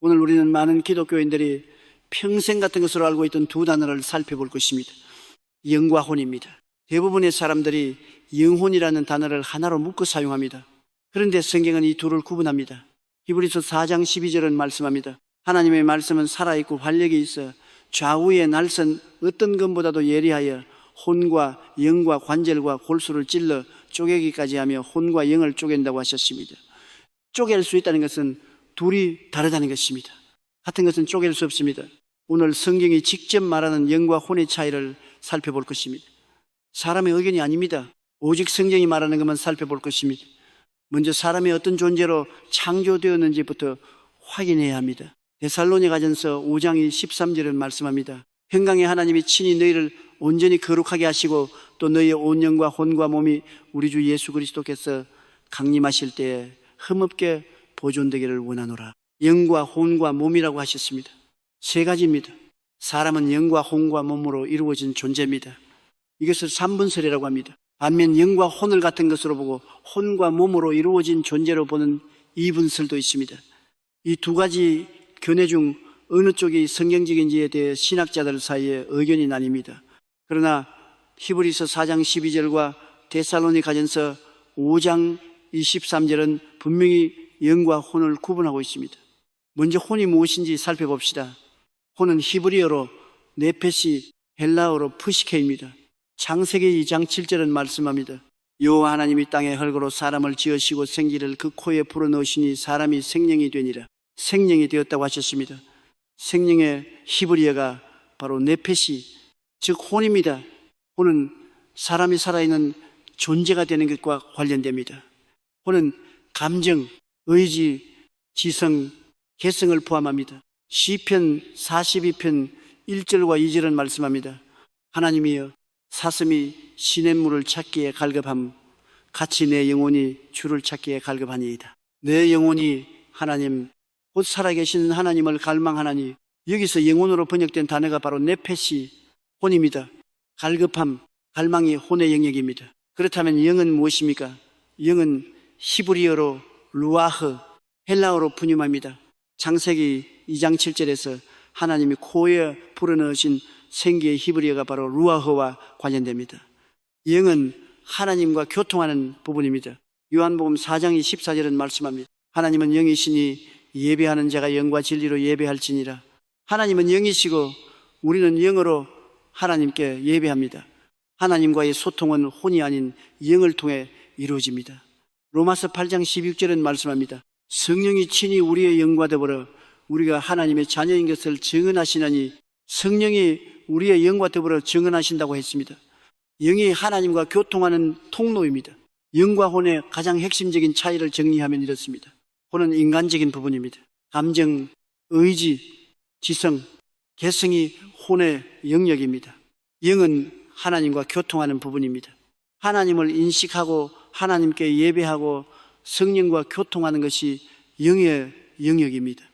오늘 우리는 많은 기독교인들이 평생 같은 것으로 알고 있던 두 단어를 살펴볼 것입니다. 영과 혼입니다. 대부분의 사람들이 영혼이라는 단어를 하나로 묶어 사용합니다. 그런데 성경은 이 둘을 구분합니다. 히브리서 4장 12절은 말씀합니다. 하나님의 말씀은 살아있고 활력이 있어 좌우의 날선 어떤 것보다도 예리하여 혼과 영과 관절과 골수를 찔러 쪼개기까지 하며 혼과 영을 쪼갠다고 하셨습니다. 쪼갤 수 있다는 것은 둘이 다르다는 것입니다. 같은 것은 쪼갤 수 없습니다. 오늘 성경이 직접 말하는 영과 혼의 차이를 살펴볼 것입니다. 사람의 의견이 아닙니다. 오직 성경이 말하는 것만 살펴볼 것입니다. 먼저 사람이 어떤 존재로 창조되었는지부터 확인해야 합니다. 데살로니가전서 5장 13절은 말씀합니다. 평강의 하나님이 친히 너희를 온전히 거룩하게 하시고 또 너희의 온 영과 혼과 몸이 우리 주 예수 그리스도께서 강림하실 때에 흠없게 보존되기를 원하노라. 영과 혼과 몸이라고 하셨습니다. 세 가지입니다. 사람은 영과 혼과 몸으로 이루어진 존재입니다. 이것을 삼분설이라고 합니다. 반면 영과 혼을 같은 것으로 보고 혼과 몸으로 이루어진 존재로 보는 이분설도 있습니다. 이 두 가지 견해 중 어느 쪽이 성경적인지에 대해 신학자들 사이에 의견이 나뉩니다. 그러나 히브리서 4장 12절과 데살로니가전서 5장 23절은 분명히 영과 혼을 구분하고 있습니다. 먼저 혼이 무엇인지 살펴봅시다. 혼은 히브리어로 네페시, 헬라어로 푸시케입니다. 창세기 2장 7절은 말씀합니다. 여호와 하나님이 땅에 흙으로 사람을 지으시고 생기를 그 코에 불어넣으시니 사람이 생명이 되니라. 생명이 되었다고 하셨습니다. 생명의 히브리어가 바로 네페시, 즉 혼입니다. 혼은 사람이 살아있는 존재가 되는 것과 관련됩니다. 혼은 감정, 의지, 지성, 개성을 포함합니다. 시편 42편 1절과 2절은 말씀합니다. 하나님이여 사슴이 시냇물을 찾기에 갈급함 같이 내 영혼이 주를 찾기에 갈급하니이다. 내 영혼이 하나님 곧 살아계신 하나님을 갈망하나니, 여기서 영혼으로 번역된 단어가 바로 네페시, 혼입니다. 갈급함, 갈망이 혼의 영역입니다. 그렇다면 영은 무엇입니까? 영은 히브리어로 루아흐, 헬라어로 푸뉴마입니다. 창세기 2장 7절에서 하나님이 코에 불어넣으신 생기의 히브리어가 바로 루아흐와 관련됩니다. 영은 하나님과 교통하는 부분입니다. 요한복음 4장 14절은 말씀합니다. 하나님은 영이시니 예배하는 자가 영과 진리로 예배할지니라. 하나님은 영이시고 우리는 영으로 하나님께 예배합니다. 하나님과의 소통은 혼이 아닌 영을 통해 이루어집니다. 로마서 8장 16절은 말씀합니다. 성령이 친히 우리의 영과 더불어 우리가 하나님의 자녀인 것을 증언하시나니, 성령이 우리의 영과 더불어 증언하신다고 했습니다. 영이 하나님과 교통하는 통로입니다. 영과 혼의 가장 핵심적인 차이를 정리하면 이렇습니다. 혼은 인간적인 부분입니다. 감정, 의지, 지성, 개성이 혼의 영역입니다. 영은 하나님과 교통하는 부분입니다. 하나님을 인식하고 하나님께 예배하고 성령과 교통하는 것이 영의 영역입니다.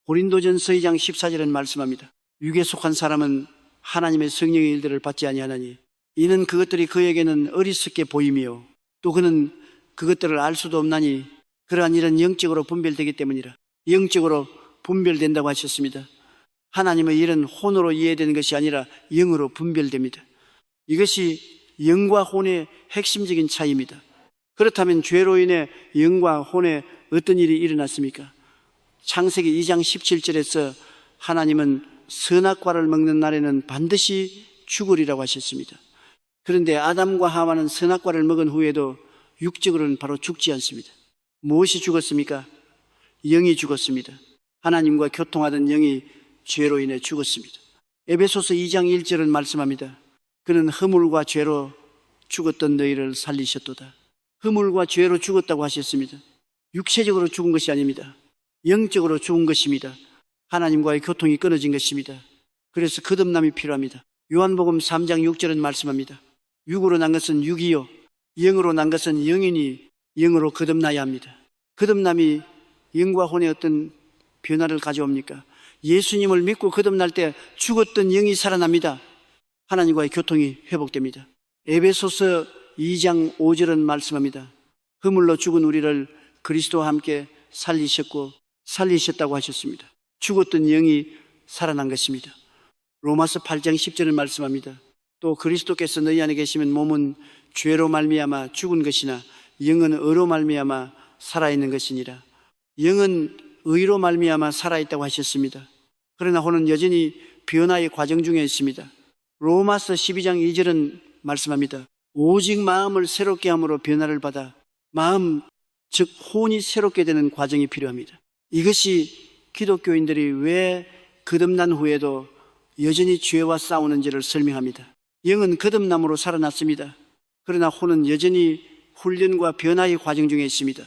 고린도전서 2장 14절은 말씀합니다. 육에 속한 사람은 하나님의 성령의 일들을 받지 아니하나니 이는 그것들이 그에게는 어리석게 보이며 또 그는 그것들을 알 수도 없나니 그러한 일은 영적으로 분별되기 때문이라. 영적으로 분별된다고 하셨습니다. 하나님의 일은 혼으로 이해되는 것이 아니라 영으로 분별됩니다. 이것이 영과 혼의 핵심적인 차이입니다. 그렇다면 죄로 인해 영과 혼에 어떤 일이 일어났습니까? 창세기 2장 17절에서 하나님은 선악과를 먹는 날에는 반드시 죽으리라고 하셨습니다. 그런데 아담과 하와는 선악과를 먹은 후에도 육적으로는 바로 죽지 않습니다. 무엇이 죽었습니까? 영이 죽었습니다. 하나님과 교통하던 영이 죄로 인해 죽었습니다. 에베소서 2장 1절은 말씀합니다. 그는 허물과 죄로 죽었던 너희를 살리셨도다. 허물과 죄로 죽었다고 하셨습니다. 육체적으로 죽은 것이 아닙니다. 영적으로 죽은 것입니다. 하나님과의 교통이 끊어진 것입니다. 그래서 거듭남이 필요합니다. 요한복음 3장 6절은 말씀합니다. 육으로 난 것은 육이요 영으로 난 것은 영이니 영으로 거듭나야 합니다. 거듭남이 영과 혼의 어떤 변화를 가져옵니까? 예수님을 믿고 거듭날 때 죽었던 영이 살아납니다. 하나님과의 교통이 회복됩니다. 에베소서 2장 5절은 말씀합니다. 허물로 죽은 우리를 그리스도와 함께 살리셨고 살리셨다고 하셨습니다. 죽었던 영이 살아난 것입니다. 로마서 8장 10절을 말씀합니다. 또 그리스도께서 너희 안에 계시면 몸은 죄로 말미암아 죽은 것이나 영은 의로 말미암아 살아있는 것이니라. 영은 의로 말미암아 살아있다고 하셨습니다. 그러나 혼은 여전히 변화의 과정 중에 있습니다. 로마서 12장 2절은 말씀합니다. 오직 마음을 새롭게 함으로 변화를 받아 마음, 즉 혼이 새롭게 되는 과정이 필요합니다. 이것이 기독교인들이 왜 거듭난 후에도 여전히 죄와 싸우는지를 설명합니다. 영은 거듭남으로 살아났습니다. 그러나 혼은 여전히 훈련과 변화의 과정 중에 있습니다.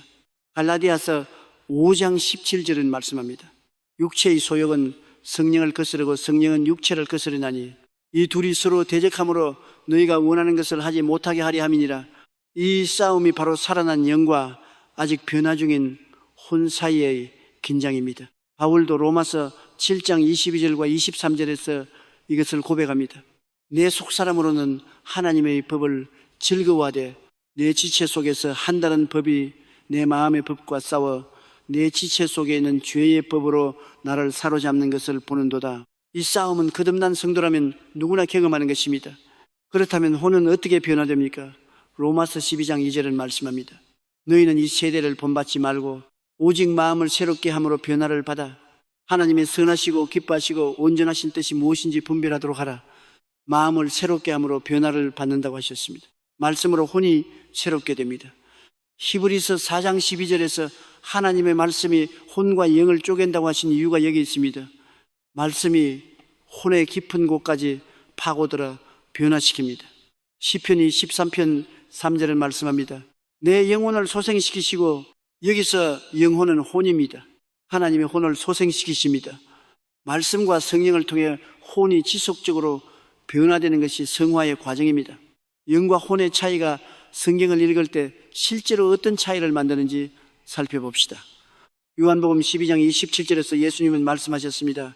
갈라디아서 5장 17절은 말씀합니다. 육체의 소욕은 성령을 거스르고 성령은 육체를 거스르나니 이 둘이 서로 대적함으로 너희가 원하는 것을 하지 못하게 하려 함이니라. 이 싸움이 바로 살아난 영과 아직 변화 중인 혼 사이의 긴장입니다. 바울도 로마서 7장 22절과 23절에서 이것을 고백합니다. 내 속사람으로는 하나님의 법을 즐거워하되 내 지체 속에서 한 다른 법이 내 마음의 법과 싸워 내 지체 속에 있는 죄의 법으로 나를 사로잡는 것을 보는도다. 이 싸움은 거듭난 성도라면 누구나 경험하는 것입니다. 그렇다면 혼은 어떻게 변화됩니까? 로마서 12장 2절은 말씀합니다. 너희는 이 세대를 본받지 말고 오직 마음을 새롭게 함으로 변화를 받아 하나님의 선하시고 기뻐하시고 온전하신 뜻이 무엇인지 분별하도록 하라. 마음을 새롭게 함으로 변화를 받는다고 하셨습니다. 말씀으로 혼이 새롭게 됩니다. 히브리서 4장 12절에서 하나님의 말씀이 혼과 영을 쪼갠다고 하신 이유가 여기 있습니다. 말씀이 혼의 깊은 곳까지 파고들어 변화시킵니다. 시편이 13편 3절을 말씀합니다. 내 영혼을 소생시키시고, 여기서 영혼은 혼입니다. 하나님의 혼을 소생시키십니다. 말씀과 성령을 통해 혼이 지속적으로 변화되는 것이 성화의 과정입니다. 영과 혼의 차이가 성경을 읽을 때 실제로 어떤 차이를 만드는지 살펴봅시다. 요한복음 12장 27절에서 예수님은 말씀하셨습니다.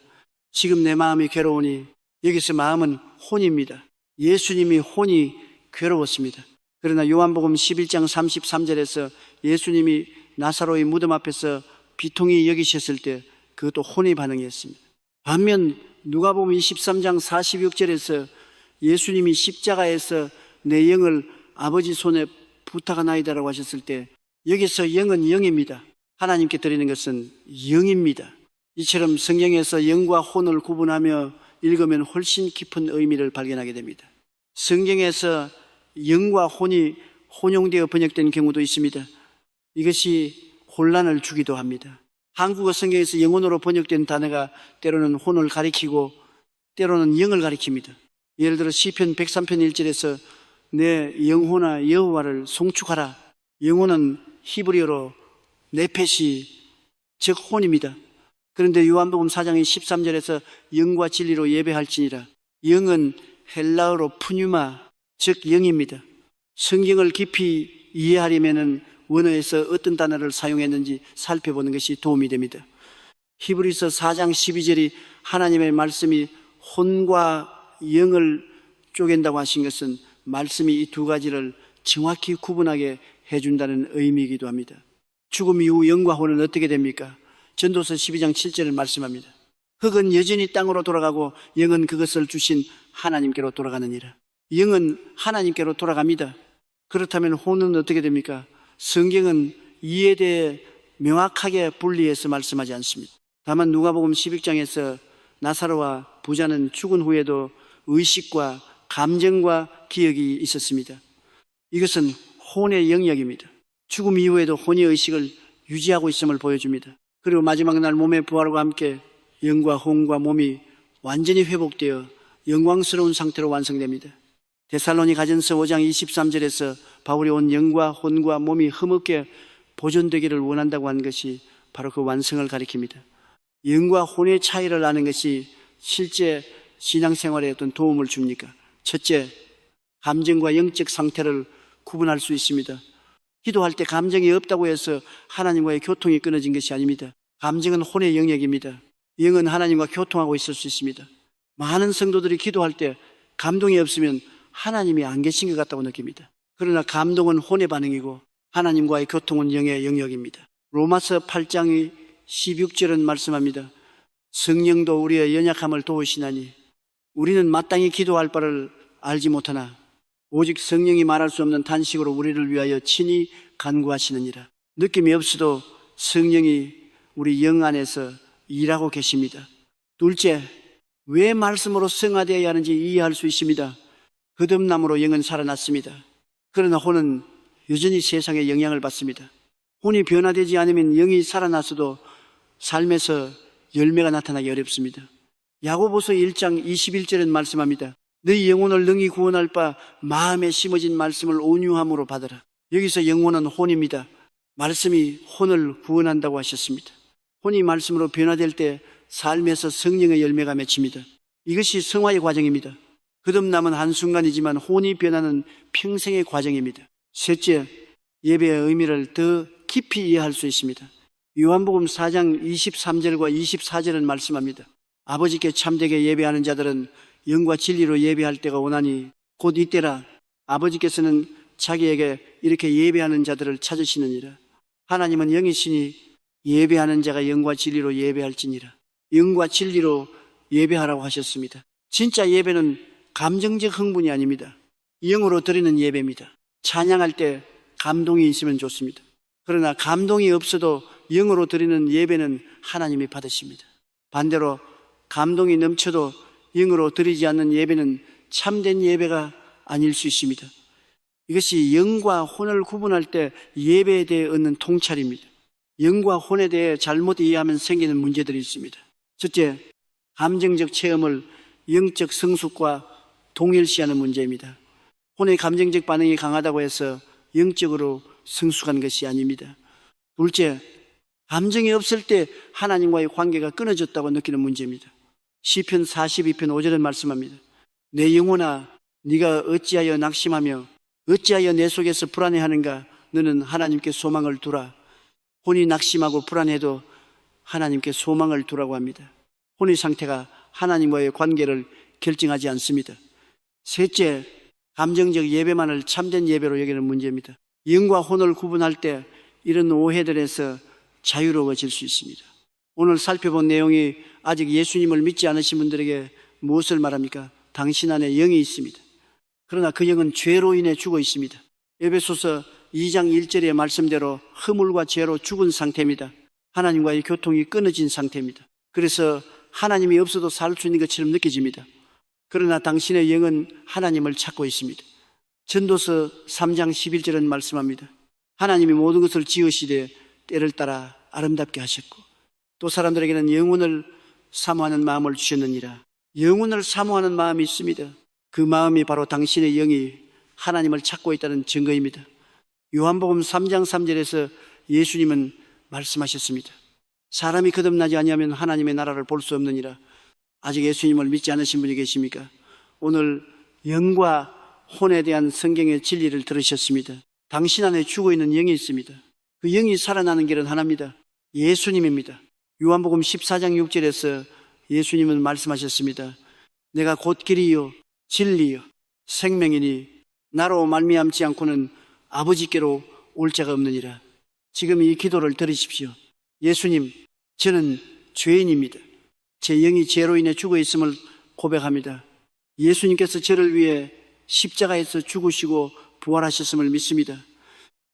지금 내 마음이 괴로우니, 여기서 마음은 혼입니다. 예수님이 혼이 괴로웠습니다. 그러나 요한복음 11장 33절에서 예수님이 나사로의 무덤 앞에서 비통히 여기셨을 때 그것도 혼의 반응이었습니다. 반면 누가복음 23장 46절에서 예수님이 십자가에서 내 영을 아버지 손에 부탁하나이다라고 하셨을 때 여기서 영은 영입니다. 하나님께 드리는 것은 영입니다. 이처럼 성경에서 영과 혼을 구분하며 읽으면 훨씬 깊은 의미를 발견하게 됩니다. 성경에서 영과 혼이 혼용되어 번역된 경우도 있습니다. 이것이 혼란을 주기도 합니다. 한국어 성경에서 영혼으로 번역된 단어가 때로는 혼을 가리키고 때로는 영을 가리킵니다. 예를 들어 시편 103편 1절에서 내 영혼아 여호와를 송축하라. 영혼은 히브리어로 네페시, 즉 혼입니다. 그런데 요한복음 4장 13절에서 영과 진리로 예배할지니라. 영은 헬라어로 푸뉴마, 즉 영입니다. 성경을 깊이 이해하려면 원어에서 어떤 단어를 사용했는지 살펴보는 것이 도움이 됩니다. 히브리서 4장 12절이 하나님의 말씀이 혼과 영을 쪼갠다고 하신 것은 말씀이 이 두 가지를 정확히 구분하게 해준다는 의미이기도 합니다. 죽음 이후 영과 혼은 어떻게 됩니까? 전도서 12장 7절을 말씀합니다. 흙은 여전히 땅으로 돌아가고 영은 그것을 주신 하나님께로 돌아가느니라. 영은 하나님께로 돌아갑니다. 그렇다면 혼은 어떻게 됩니까? 성경은 이에 대해 명확하게 분리해서 말씀하지 않습니다. 다만 누가복음 11장에서 나사로와 부자는 죽은 후에도 의식과 감정과 기억이 있었습니다. 이것은 혼의 영역입니다. 죽음 이후에도 혼의 의식을 유지하고 있음을 보여줍니다. 그리고 마지막 날 몸의 부활과 함께 영과 혼과 몸이 완전히 회복되어 영광스러운 상태로 완성됩니다. 데살로니가전서 5장 23절에서 바울이 온 영과 혼과 몸이 흠없게 보존되기를 원한다고 하는 것이 바로 그 완성을 가리킵니다. 영과 혼의 차이를 아는 것이 실제 신앙생활에 어떤 도움을 줍니까? 첫째, 감정과 영적 상태를 구분할 수 있습니다. 기도할 때 감정이 없다고 해서 하나님과의 교통이 끊어진 것이 아닙니다. 감정은 혼의 영역입니다. 영은 하나님과 교통하고 있을 수 있습니다. 많은 성도들이 기도할 때 감동이 없으면 하나님이 안 계신 것 같다고 느낍니다. 그러나 감동은 혼의 반응이고 하나님과의 교통은 영의 영역입니다. 로마서 8장 16절은 말씀합니다. 성령도 우리의 연약함을 도우시나니 우리는 마땅히 기도할 바를 알지 못하나 오직 성령이 말할 수 없는 탄식으로 우리를 위하여 친히 간구하시느니라. 느낌이 없어도 성령이 우리 영 안에서 일하고 계십니다. 둘째, 왜 말씀으로 성화되어야 하는지 이해할 수 있습니다. 거듭남으로 영은 살아났습니다. 그러나 혼은 여전히 세상에 영향을 받습니다. 혼이 변화되지 않으면 영이 살아났어도 삶에서 열매가 나타나기 어렵습니다. 야고보서 1장 21절은 말씀합니다. 너희 영혼을 능히 구원할 바 마음에 심어진 말씀을 온유함으로 받으라. 여기서 영혼은 혼입니다. 말씀이 혼을 구원한다고 하셨습니다. 혼이 말씀으로 변화될 때 삶에서 성령의 열매가 맺힙니다. 이것이 성화의 과정입니다. 거듭남은 한순간이지만 혼이 변하는 평생의 과정입니다. 셋째, 예배의 의미를 더 깊이 이해할 수 있습니다. 요한복음 4장 23절과 24절은 말씀합니다. 아버지께 참되게 예배하는 자들은 영과 진리로 예배할 때가 오나니 곧 이때라. 아버지께서는 자기에게 이렇게 예배하는 자들을 찾으시느니라. 하나님은 영이시니 예배하는 자가 영과 진리로 예배할지니라. 영과 진리로 예배하라고 하셨습니다. 진짜 예배는 감정적 흥분이 아닙니다. 영으로 드리는 예배입니다. 찬양할 때 감동이 있으면 좋습니다. 그러나 감동이 없어도 영으로 드리는 예배는 하나님이 받으십니다. 반대로 감동이 넘쳐도 영으로 드리지 않는 예배는 참된 예배가 아닐 수 있습니다. 이것이 영과 혼을 구분할 때 예배에 대해 얻는 통찰입니다. 영과 혼에 대해 잘못 이해하면 생기는 문제들이 있습니다. 첫째, 감정적 체험을 영적 성숙과 동일시하는 문제입니다. 혼의 감정적 반응이 강하다고 해서 영적으로 성숙한 것이 아닙니다. 둘째, 감정이 없을 때 하나님과의 관계가 끊어졌다고 느끼는 문제입니다. 시편 42편 5절은 말씀합니다. 내 영혼아, 네가 어찌하여 낙심하며 어찌하여 내 속에서 불안해하는가? 너는 하나님께 소망을 두라. 혼이 낙심하고 불안해도 하나님께 소망을 두라고 합니다. 혼의 상태가 하나님과의 관계를 결정하지 않습니다. 셋째, 감정적 예배만을 참된 예배로 여기는 문제입니다. 영과 혼을 구분할 때 이런 오해들에서 자유로워질 수 있습니다. 오늘 살펴본 내용이 아직 예수님을 믿지 않으신 분들에게 무엇을 말합니까? 당신 안에 영이 있습니다. 그러나 그 영은 죄로 인해 죽어 있습니다. 에베소서 2장 1절의 말씀대로 허물과 죄로 죽은 상태입니다. 하나님과의 교통이 끊어진 상태입니다. 그래서 하나님이 없어도 살 수 있는 것처럼 느껴집니다. 그러나 당신의 영은 하나님을 찾고 있습니다. 전도서 3장 11절은 말씀합니다. 하나님이 모든 것을 지으시되 때를 따라 아름답게 하셨고 또 사람들에게는 영혼을 사모하는 마음을 주셨느니라. 영혼을 사모하는 마음이 있습니다. 그 마음이 바로 당신의 영이 하나님을 찾고 있다는 증거입니다. 요한복음 3장 3절에서 예수님은 말씀하셨습니다. 사람이 거듭나지 아니하면 하나님의 나라를 볼 수 없느니라. 아직 예수님을 믿지 않으신 분이 계십니까? 오늘 영과 혼에 대한 성경의 진리를 들으셨습니다. 당신 안에 죽어있는 영이 있습니다. 그 영이 살아나는 길은 하나입니다. 예수님입니다. 요한복음 14장 6절에서 예수님은 말씀하셨습니다. 내가 곧 길이요 진리요 생명이니 나로 말미암지 않고는 아버지께로 올 자가 없느니라. 지금 이 기도를 들으십시오. 예수님, 저는 죄인입니다. 제 영이 죄로 인해 죽어 있음을 고백합니다. 예수님께서 저를 위해 십자가에서 죽으시고 부활하셨음을 믿습니다.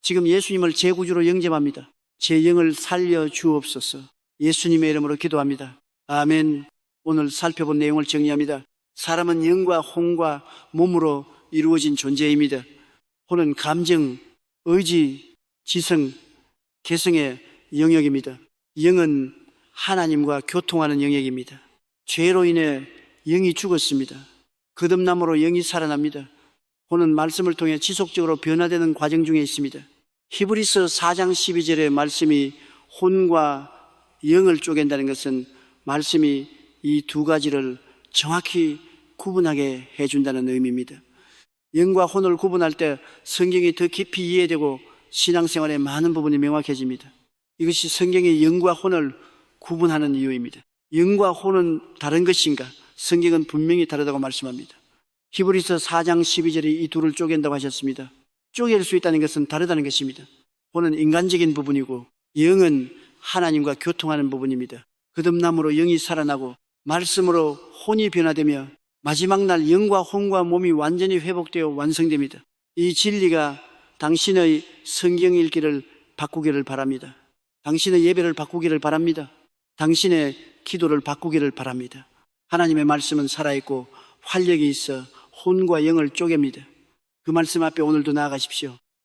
지금 예수님을 제 구주로 영접합니다. 제 영을 살려 주옵소서. 예수님의 이름으로 기도합니다. 아멘. 오늘 살펴본 내용을 정리합니다. 사람은 영과 혼과 몸으로 이루어진 존재입니다. 혼은 감정, 의지, 지성, 개성의 영역입니다. 영은 하나님과 교통하는 영역입니다. 죄로 인해 영이 죽었습니다. 거듭남으로 영이 살아납니다. 혼은 말씀을 통해 지속적으로 변화되는 과정 중에 있습니다. 히브리서 4장 12절의 말씀이 혼과 영을 쪼갠다는 것은 말씀이 이 두 가지를 정확히 구분하게 해준다는 의미입니다. 영과 혼을 구분할 때 성경이 더 깊이 이해되고 신앙생활의 많은 부분이 명확해집니다. 이것이 성경이 영과 혼을 구분하는 이유입니다. 영과 혼은 다른 것인가? 성경은 분명히 다르다고 말씀합니다. 히브리서 4장 12절에 이 둘을 쪼갠다고 하셨습니다. 쪼갤 수 있다는 것은 다르다는 것입니다. 혼은 인간적인 부분이고 영은 하나님과 교통하는 부분입니다. 거듭남으로 영이 살아나고 말씀으로 혼이 변화되며 마지막 날 영과 혼과 몸이 완전히 회복되어 완성됩니다. 이 진리가 당신의 성경 읽기를 바꾸기를 바랍니다. 당신의 예배를 바꾸기를 바랍니다. 당신의 기도를 바꾸기를 바랍니다. 하나님의 말씀은 살아있고 활력이 있어 혼과 영을 쪼갭니다. 그 말씀 앞에 오늘도 나아가십시오.